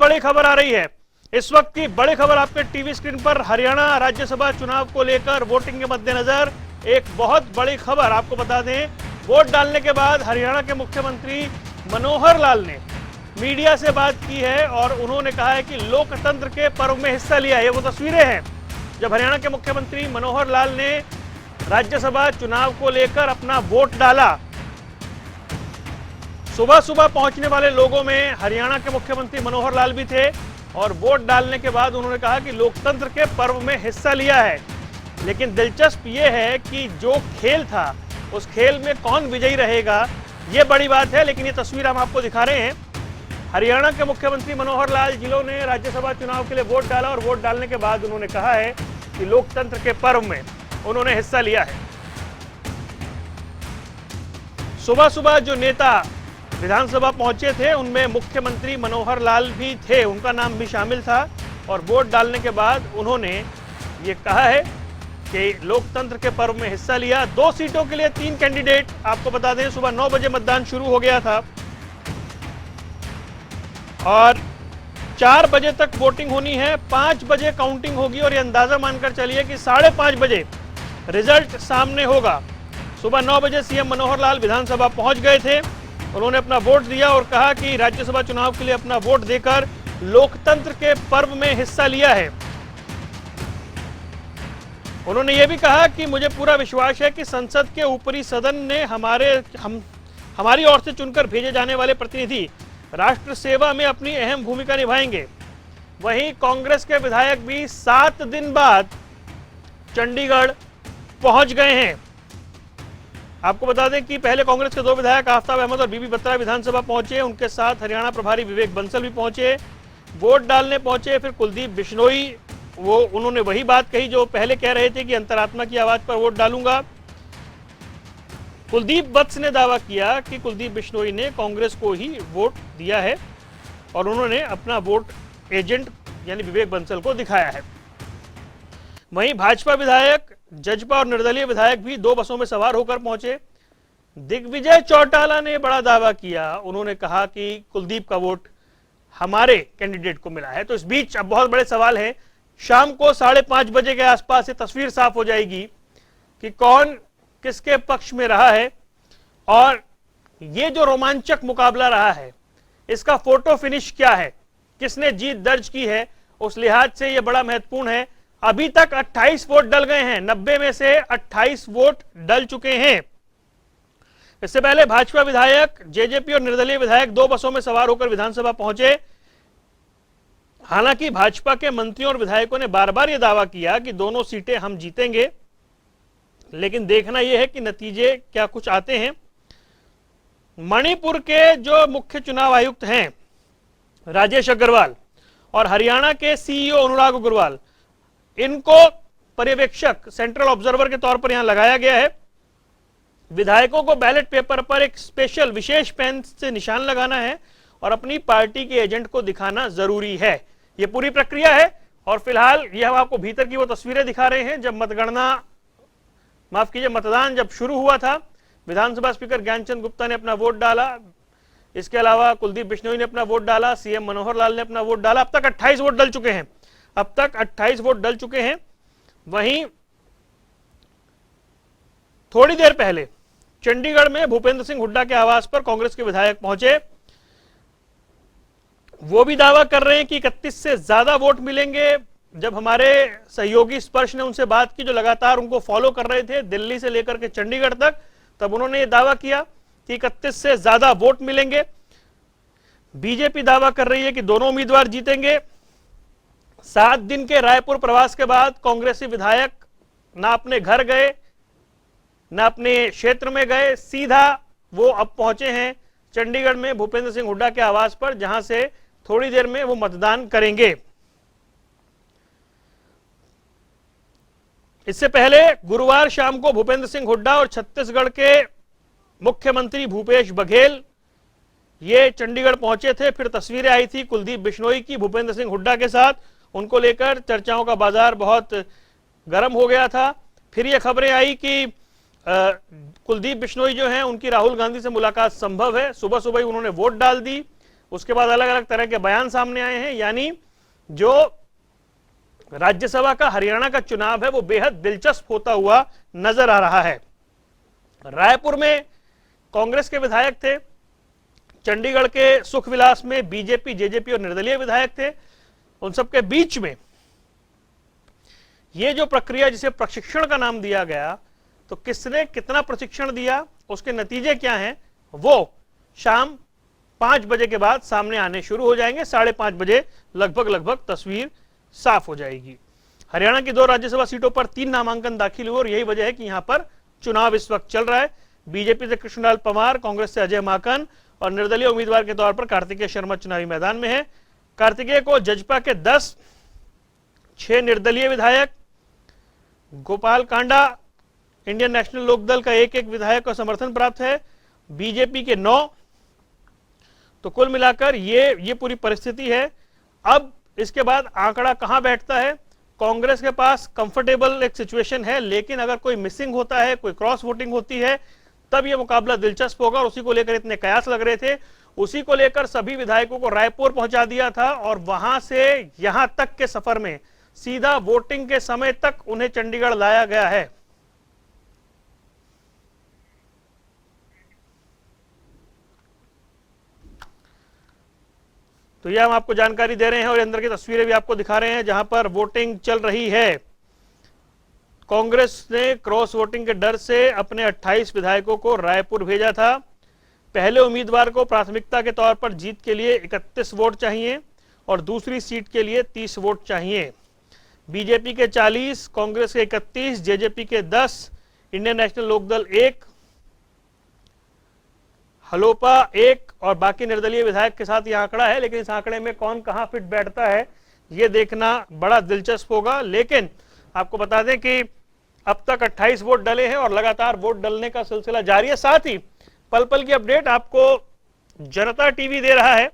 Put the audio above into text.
बड़ी खबर आ रही है। इस वक्त की बड़ी खबर आपके टीवी स्क्रीन पर। हरियाणा राज्यसभा चुनाव को लेकर वोटिंग के मद्देनजर एक बहुत बड़ी खबर आपको बता दें। वोट डालने के बाद हरियाणा के मुख्यमंत्री मनोहर लाल ने मीडिया से बात की है और उन्होंने कहा है कि लोकतंत्र के पर्व में हिस्सा लिया है। ये वो तस्वीरें हैं जब हरियाणा के मुख्यमंत्री मनोहर लाल ने राज्यसभा चुनाव को लेकर अपना वोट डाला। सुबह सुबह पहुंचने वाले लोगों में हरियाणा के मुख्यमंत्री मनोहर लाल भी थे और वोट डालने के बाद उन्होंने कहा कि लोकतंत्र के पर्व में हिस्सा लिया है। लेकिन दिलचस्प यह है कि जो खेल था उस खेल में कौन विजयी रहेगा ये बड़ी बात है। लेकिन ये तस्वीर हम आपको दिखा रहे हैं। हरियाणा के मुख्यमंत्री मनोहर लाल जिन्होंने राज्यसभा चुनाव के लिए वोट डाला और वोट डालने के बाद उन्होंने कहा है कि लोकतंत्र के पर्व में उन्होंने हिस्सा लिया है। सुबह सुबह जो नेता विधानसभा पहुंचे थे उनमें मुख्यमंत्री मनोहर लाल भी थे, उनका नाम भी शामिल था और वोट डालने के बाद उन्होंने ये कहा है कि लोकतंत्र के पर्व में हिस्सा लिया। 2 सीटों के लिए 3 कैंडिडेट, आपको बता दें सुबह 9 बजे मतदान शुरू हो गया था और 4 बजे तक वोटिंग होनी है, 5 बजे काउंटिंग होगी और ये अंदाजा मानकर चलिए कि 5:30 बजे रिजल्ट सामने होगा। सुबह 9 बजे सीएम मनोहर लाल विधानसभा पहुंच गए थे। उन्होंने अपना वोट दिया और कहा कि राज्यसभा चुनाव के लिए अपना वोट देकर लोकतंत्र के पर्व में हिस्सा लिया है। उन्होंने यह भी कहा कि मुझे पूरा विश्वास है कि संसद के ऊपरी सदन ने हमारी ओर से चुनकर भेजे जाने वाले प्रतिनिधि राष्ट्र सेवा में अपनी अहम भूमिका निभाएंगे। वहीं कांग्रेस के विधायक भी 7 दिन बाद चंडीगढ़ पहुंच गए हैं। आपको बता दें कि पहले कांग्रेस के 2 विधायक आफ्ताब अहमद और बीबी बत्रा विधानसभा पहुंचे, उनके साथ हरियाणा प्रभारी विवेक बंसल भी पहुंचे, वोट डालने पहुंचे। फिर कुलदीप बिश्नोई, उन्होंने वही बात कही जो पहले कह रहे थे कि अंतरात्मा की आवाज पर वोट डालूंगा। कुलदीप वत्स ने दावा किया कि कुलदीप बिश्नोई ने कांग्रेस को ही वोट दिया है और उन्होंने अपना वोट एजेंट यानी विवेक बंसल को दिखाया है। वहीं भाजपा विधायक, जजपा और निर्दलीय विधायक भी 2 बसों में सवार होकर पहुंचे। दिग्विजय चौटाला ने बड़ा दावा किया, उन्होंने कहा कि कुलदीप का वोट हमारे कैंडिडेट को मिला है। तो इस बीच अब बहुत बड़े सवाल है, शाम को 5:30 बजे के आसपास ये तस्वीर साफ हो जाएगी कि कौन किसके पक्ष में रहा है और ये जो रोमांचक मुकाबला रहा है इसका फोटो फिनिश क्या है, किसने जीत दर्ज की है, उस लिहाज से यह बड़ा महत्वपूर्ण है। अभी तक 28 वोट डल गए हैं, 90 में से 28 वोट डल चुके हैं। इससे पहले भाजपा विधायक, जेजेपी और निर्दलीय विधायक 2 बसों में सवार होकर विधानसभा पहुंचे। हालांकि भाजपा के मंत्रियों और विधायकों ने बार बार यह दावा किया कि दोनों सीटें हम जीतेंगे, लेकिन देखना यह है कि नतीजे क्या कुछ आते हैं। मणिपुर के जो मुख्य चुनाव आयुक्त हैं राजेश अग्रवाल और हरियाणा के सीईओ अनुराग अग्रवाल, इनको पर्यवेक्षक, सेंट्रल ऑब्जर्वर के तौर पर यहां लगाया गया है। विधायकों को बैलेट पेपर पर एक स्पेशल विशेष पेन से निशान लगाना है और अपनी पार्टी के एजेंट को दिखाना जरूरी है। यह पूरी प्रक्रिया है और फिलहाल यह हम आपको भीतर की वो तस्वीरें दिखा रहे हैं जब मतदान जब शुरू हुआ था। विधानसभा स्पीकर ज्ञानचंद गुप्ता ने अपना वोट डाला, इसके अलावा कुलदीप बिश्नोई ने अपना वोट डाला, सीएम मनोहर लाल ने अपना वोट डाला। अब तक 28 वोट डल चुके हैं, अब तक 28 वोट डल चुके हैं। वहीं थोड़ी देर पहले चंडीगढ़ में भूपेंद्र सिंह हुड्डा के आवास पर कांग्रेस के विधायक पहुंचे। वो भी दावा कर रहे हैं कि 31 से ज्यादा वोट मिलेंगे। जब हमारे सहयोगी स्पर्श ने उनसे बात की जो लगातार उनको फॉलो कर रहे थे दिल्ली से लेकर के चंडीगढ़ तक, तब उन्होंने ये दावा किया कि 31 से ज्यादा वोट मिलेंगे। बीजेपी दावा कर रही है कि दोनों उम्मीदवार जीतेंगे। 7 दिन के रायपुर प्रवास के बाद कांग्रेसी विधायक ना अपने घर गए ना अपने क्षेत्र में गए, सीधा वो अब पहुंचे हैं चंडीगढ़ में भूपेंद्र सिंह हुड्डा के आवास पर, जहां से थोड़ी देर में वो मतदान करेंगे। इससे पहले गुरुवार शाम को भूपेंद्र सिंह हुड्डा और छत्तीसगढ़ के मुख्यमंत्री भूपेश बघेल ये चंडीगढ़ पहुंचे थे। फिर तस्वीरें आई थी कुलदीप बिश्नोई की भूपेंद्र सिंह हुड्डा के साथ, उनको लेकर चर्चाओं का बाजार बहुत गर्म हो गया था। फिर ये खबरें आई कि कुलदीप बिश्नोई जो हैं उनकी राहुल गांधी से मुलाकात संभव है। सुबह सुबह ही उन्होंने वोट डाल दी। उसके बाद अलग अलग तरह के बयान सामने आए हैं। यानी जो राज्यसभा का हरियाणा का चुनाव है वो बेहद दिलचस्प होता हुआ नजर आ रहा है। रायपुर में कांग्रेस के विधायक थे, चंडीगढ़ के सुखविलास में बीजेपी, जेजेपी और निर्दलीय विधायक थे। उन सबके बीच में ये जो प्रक्रिया जिसे प्रशिक्षण का नाम दिया गया, तो किसने कितना प्रशिक्षण दिया, उसके नतीजे क्या हैं, वो शाम 5 बजे के बाद सामने आने शुरू हो जाएंगे। 5:30 बजे लगभग तस्वीर साफ हो जाएगी। हरियाणा की 2 राज्यसभा सीटों पर 3 नामांकन दाखिल हुए और यही वजह है कि यहां पर चुनाव इस वक्त चल रहा है। बीजेपी से कृष्णलाल पंवार, कांग्रेस से अजय माकन और निर्दलीय उम्मीदवार के तौर पर कार्तिकेय शर्मा चुनावी मैदान में है। कार्तिकेय को जजपा के 10, 6 निर्दलीय विधायक, गोपाल कांडा, इंडियन नेशनल लोकदल का 1 विधायक का समर्थन प्राप्त है, बीजेपी के 9। तो कुल मिलाकर ये पूरी परिस्थिति है। अब इसके बाद आंकड़ा कहां बैठता है, कांग्रेस के पास कंफर्टेबल एक सिचुएशन है, लेकिन अगर कोई मिसिंग होता है, कोई क्रॉस वोटिंग होती है, तब यह मुकाबला दिलचस्प होगा। और उसी को लेकर इतने कयास लग रहे थे, उसी को लेकर सभी विधायकों को रायपुर पहुंचा दिया था और वहां से यहां तक के सफर में सीधा वोटिंग के समय तक उन्हें चंडीगढ़ लाया गया है। तो यह हम आपको जानकारी दे रहे हैं और अंदर की तस्वीरें भी आपको दिखा रहे हैं जहां पर वोटिंग चल रही है। कांग्रेस ने क्रॉस वोटिंग के डर से अपने 28 विधायकों को रायपुर भेजा था। पहले उम्मीदवार को प्राथमिकता के तौर पर जीत के लिए 31 वोट चाहिए और दूसरी सीट के लिए 30 वोट चाहिए। बीजेपी के 40, कांग्रेस के 31, जेजेपी के 10, इंडियन नेशनल लोकदल 1, हलोपा 1 और बाकी निर्दलीय विधायक के साथ यह आंकड़ा है। लेकिन इस आंकड़े में कौन कहां फिट बैठता है यह देखना बड़ा दिलचस्प होगा। लेकिन आपको बता दें कि अब तक 28 वोट डले हैं और लगातार वोट डलने का सिलसिला जारी है। साथ ही पल पल की अपडेट आपको जनता टीवी दे रहा है।